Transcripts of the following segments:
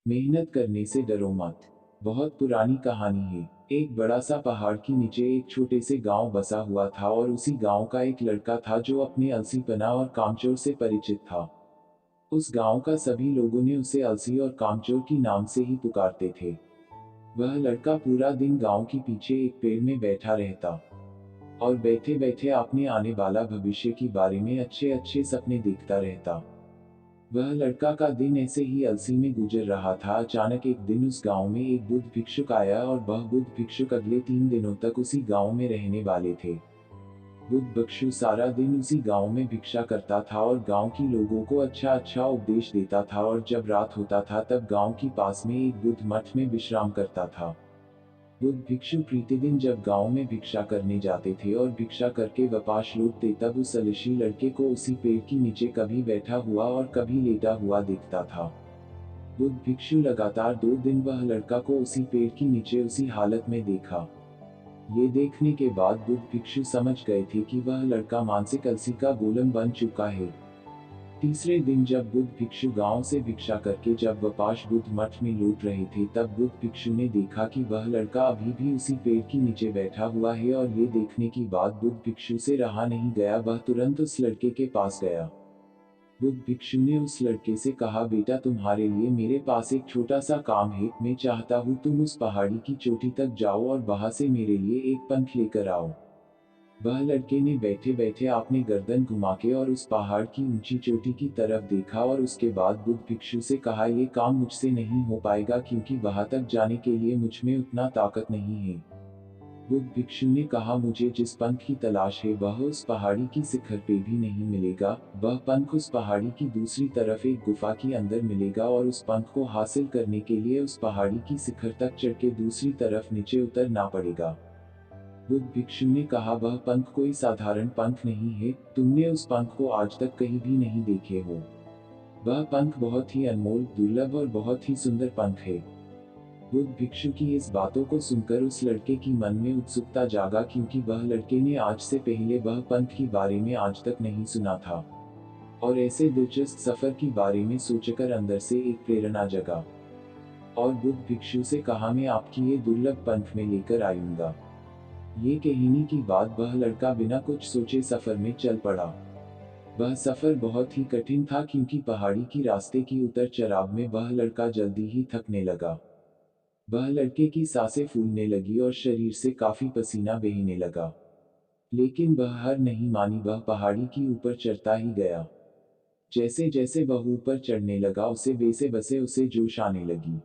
मेहनत करने से डरो मत। बहुत पुरानी कहानी है। एक बड़ा सा पहाड़ के नीचे एक छोटे से गांव बसा हुआ था और उसी गांव का एक लड़का था जो अपने आलसीपना और कामचोर से परिचित था। उस गांव का सभी लोगों ने उसे आलसी और कामचोर की नाम से ही पुकारते थे। वह लड़का पूरा दिन गांव के पीछे एक पेड़ में बैठा रहता और बैठे बैठे अपने आने वाला भविष्य के बारे में अच्छे अच्छे सपने देखता रहता। वह लड़का का दिन ऐसे ही अलसी में गुजर रहा था। अचानक एक दिन उस गांव में एक बुद्ध भिक्षुक आया और वह बुद्ध भिक्षुक अगले 3 दिनों तक उसी गांव में रहने वाले थे। बुद्ध भिक्षु सारा दिन उसी गांव में भिक्षा करता था और गांव के लोगों को अच्छा अच्छा उपदेश देता था, और जब रात होता था तब गांव के पास में एक बुद्ध मठ में विश्राम करता था। बुद्ध भिक्षु प्रतिदिन जब गांव में भिक्षा करने जाते थे और भिक्षा करके वापस लौटते तब उस अलसी लड़के को उसी पेड़ के नीचे कभी बैठा हुआ और कभी लेटा हुआ दिखता था। बुद्ध भिक्षु लगातार 2 दिन वह लड़का को उसी पेड़ के नीचे उसी हालत में देखा। ये देखने के बाद बुद्ध भिक्षु समझ गए थे कि वह लड़का मानसिक अलसी का गोलम बन चुका है। तीसरे दिन जब बुद्ध भिक्षु गांव से भिक्षा करके जब वापस बुद्ध मठ में लौट रहे थे तब बुद्ध भिक्षु ने देखा कि वह लड़का अभी भी उसी पेड़ के नीचे बैठा हुआ है, और ये देखने के बाद बुद्ध भिक्षु से रहा नहीं गया। वह तुरंत उस लड़के के पास गया। बुद्ध भिक्षु ने उस लड़के से कहा, बेटा तुम्हारे लिए मेरे पास एक छोटा सा काम है। मैं चाहता हूँ तुम उस पहाड़ी की चोटी तक जाओ और वहां से मेरे लिए एक पंख लेकर आओ। वह लड़के ने बैठे बैठे अपनी गर्दन घुमा के और उस पहाड़ की ऊंची चोटी की तरफ देखा और उसके बाद बुद्ध भिक्षु से कहा, ये काम मुझसे नहीं हो पाएगा क्योंकि वहां तक जाने के लिए मुझ में उतना ताकत नहीं है। बुद्ध भिक्षु ने कहा, मुझे जिस पंख की तलाश है वह उस पहाड़ी की शिखर पे भी नहीं मिलेगा। वह पंख उस पहाड़ी की दूसरी तरफ एक गुफा के अंदर मिलेगा और उस पंख को हासिल करने के लिए उस पहाड़ी की शिखर तक चढ़ के दूसरी तरफ नीचे उतरना पड़ेगा। बुद्ध भिक्षु ने कहा, वह पंख कोई साधारण पंख नहीं है। तुमने उस पंख को आज तक कहीं भी नहीं देखे हो। वह पंख बहुत ही अनमोल, दुर्लभ और बहुत ही सुंदर पंख है। बुद्ध भिक्षु की इस बातों को सुनकर उस लड़के की मन में उत्सुकता जागा, क्योंकि वह लड़के ने आज से पहले वह पंख के बारे में आज तक नहीं सुना था, और ऐसे दिलचस्प सफर के बारे में सोचकर अंदर से एक प्रेरणा जगा। और बुद्ध भिक्षु से कहा, मैं आपकी ये दुर्लभ पंख में लेकर आऊंगा। ये कहने की बाद वह लड़का बिना कुछ सोचे सफर में चल पड़ा। वह सफर बहुत ही कठिन था क्योंकि पहाड़ी की रास्ते की उतर चढ़ाव में वह लड़का जल्दी ही थकने लगा। वह लड़के की सांसें फूलने लगी और शरीर से काफी पसीना बहने लगा। लेकिन वह हार नहीं मानी, वह पहाड़ी की ऊपर चढ़ता ही गया। जैसे जैसे वह ऊपर चढ़ने लगा उसे वैसे वैसे उसे जोश आने लगी,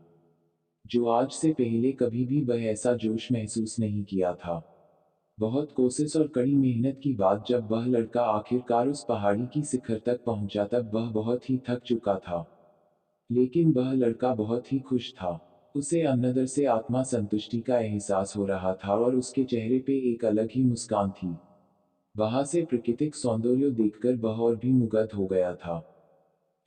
जो आज से पहले कभी भी वह ऐसा जोश महसूस नहीं किया था। बहुत कोशिश और कड़ी मेहनत की बाद जब वह लड़का आखिरकार उस पहाड़ी की शिखर तक पहुंचा तब वह बहुत ही थक चुका था। लेकिन वह लड़का बहुत ही खुश था। उसे अंदर से आत्मा संतुष्टि का एहसास हो रहा था और उसके चेहरे पे एक अलग ही मुस्कान थी। वहां से प्राकृतिक सौंदर्य देखकर वह और भी मुग्ध हो गया था।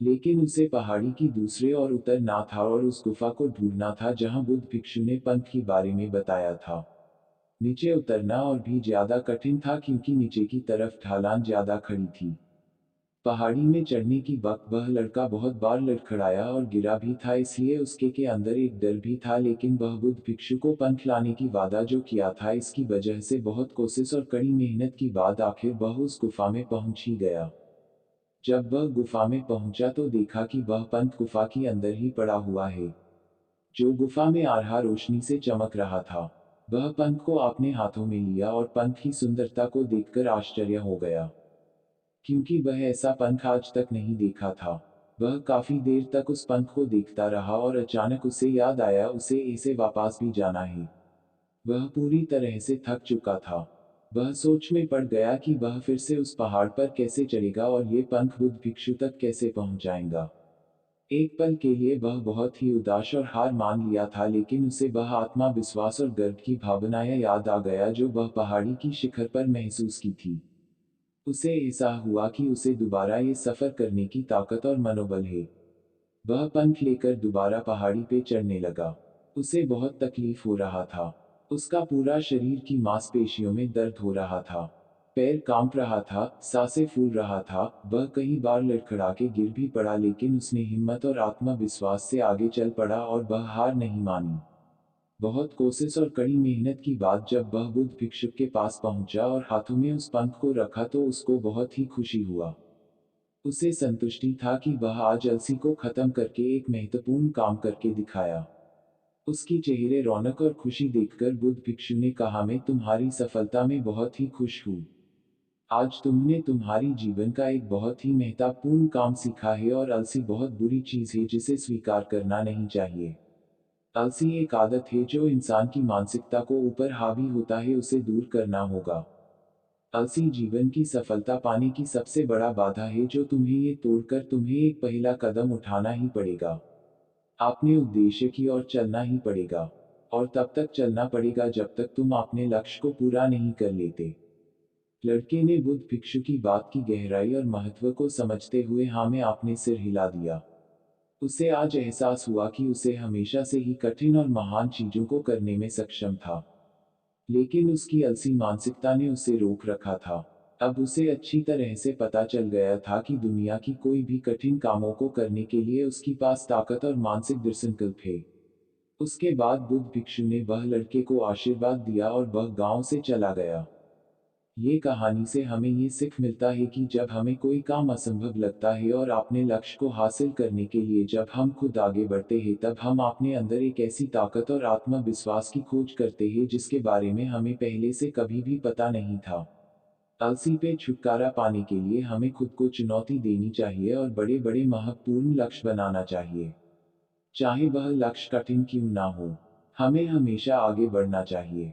लेकिन उसे पहाड़ी की दूसरे ओर उतरना था और उस गुफा को ढूंढना था जहां बुद्ध भिक्षु ने पंथ के बारे में बताया था। नीचे उतरना और भी ज्यादा कठिन था क्योंकि नीचे की तरफ ढलान ज्यादा खड़ी थी। पहाड़ी में चढ़ने की वक्त वह लड़का बहुत बार लड़खड़ाया और गिरा भी था, इसलिए उसके के अंदर एक डर भी था। लेकिन वह बुद्ध भिक्षु को पंथ लाने की वादा जो किया था, इसकी वजह से बहुत कोशिश और कड़ी मेहनत की बाद आखिर वह उस गुफा में पहुंच ही गया। जब वह गुफा में पहुंचा तो देखा कि वह पंथ गुफा के अंदर ही पड़ा हुआ है, जो गुफा में आरहा रोशनी से चमक रहा था। वह पंख को अपने हाथों में लिया और पंख की सुंदरता को देखकर आश्चर्य हो गया, क्योंकि वह ऐसा पंख आज तक नहीं देखा था। वह काफी देर तक उस पंख को देखता रहा और अचानक उसे याद आया उसे इसे वापस भी जाना है। वह पूरी तरह से थक चुका था। वह सोच में पड़ गया कि वह फिर से उस पहाड़ पर कैसे चढ़ेगा और ये पंख बुद्ध भिक्षु तक कैसे पहुंच जाएगा। एक पल के लिए वह बहुत ही उदास और हार मान लिया था, लेकिन उसे वह आत्मविश्वास और गर्व की भावनाएं याद आ गया जो वह पहाड़ी की शिखर पर महसूस की थी। उसे ऐसा हुआ कि उसे दोबारा ये सफर करने की ताकत और मनोबल है। वह पंख लेकर दोबारा पहाड़ी पे चढ़ने लगा। उसे बहुत तकलीफ हो रहा था। उसका पूरा शरीर की मांसपेशियों में दर्द हो रहा था। पैर कांप रहा था, सांसें फूल रहा था, वह कई बार लड़खड़ा के गिर भी पड़ा, लेकिन उसने हिम्मत और आत्मविश्वास से आगे चल पड़ा और वह हार नहीं मानी। बहुत कोशिश और कड़ी मेहनत की बाद जब वह बुद्ध भिक्षुक के पास पहुंचा और हाथों में उस पंख को रखा तो उसको बहुत ही खुशी हुआ। उसे संतुष्टि था कि वह आज अलसी को खत्म करके एक महत्वपूर्ण काम करके दिखाया। उसकी चेहरे रौनक और खुशी देखकर बुद्ध भिक्षु ने कहा, मैं तुम्हारी सफलता में बहुत ही खुश हूँ। आज तुमने तुम्हारी जीवन का एक बहुत ही महत्वपूर्ण काम सीखा है और आलसी बहुत बुरी चीज है जिसे स्वीकार करना नहीं चाहिए। आलसी एक आदत है जो इंसान की मानसिकता को ऊपर हावी होता है, उसे दूर करना होगा। आलसी जीवन की सफलता पाने की सबसे बड़ा बाधा है जो तुम्हें ये तोड़कर तुम्हें एक पहला कदम उठाना ही पड़ेगा। आपने उद्देश्य की ओर चलना ही पड़ेगा। और तब तक चलना पड़ेगा जब तक तुम अपने लक्ष्य को पूरा नहीं कर लेते। लड़के ने बुद्ध भिक्षु की बात की गहराई और महत्व को समझते हुए हाँ में आपने सिर हिला दिया। उसे आज एहसास हुआ कि उसे हमेशा से ही कठिन और महान चीजों को करने में सक्षम था, लेकिन उसकी अलसी मानसिकता ने उसे रोक रखा था। अब उसे अच्छी तरह से पता चल गया था कि दुनिया की कोई भी कठिन कामों को करने के लिए उसके पास ताकत और मानसिक दृढ़ संकल्प है। उसके बाद बुद्ध भिक्षु ने वह लड़के को आशीर्वाद दिया और वह गांव से चला गया। ये कहानी से हमें ये सीख मिलता है कि जब हमें कोई काम असंभव लगता है और अपने लक्ष्य को हासिल करने के लिए जब हम खुद आगे बढ़ते हैं तब हम अपने अंदर एक ऐसी ताकत और आत्मविश्वास की खोज करते हैं जिसके बारे में हमें पहले से कभी भी पता नहीं था। आलसी पे छुटकारा पाने के लिए हमें खुद को चुनौती देनी चाहिए और बड़े बड़े महत्वपूर्ण लक्ष्य बनाना चाहिए। चाहे वह लक्ष्य कठिन क्यों ना हो, हमें हमेशा आगे बढ़ना चाहिए।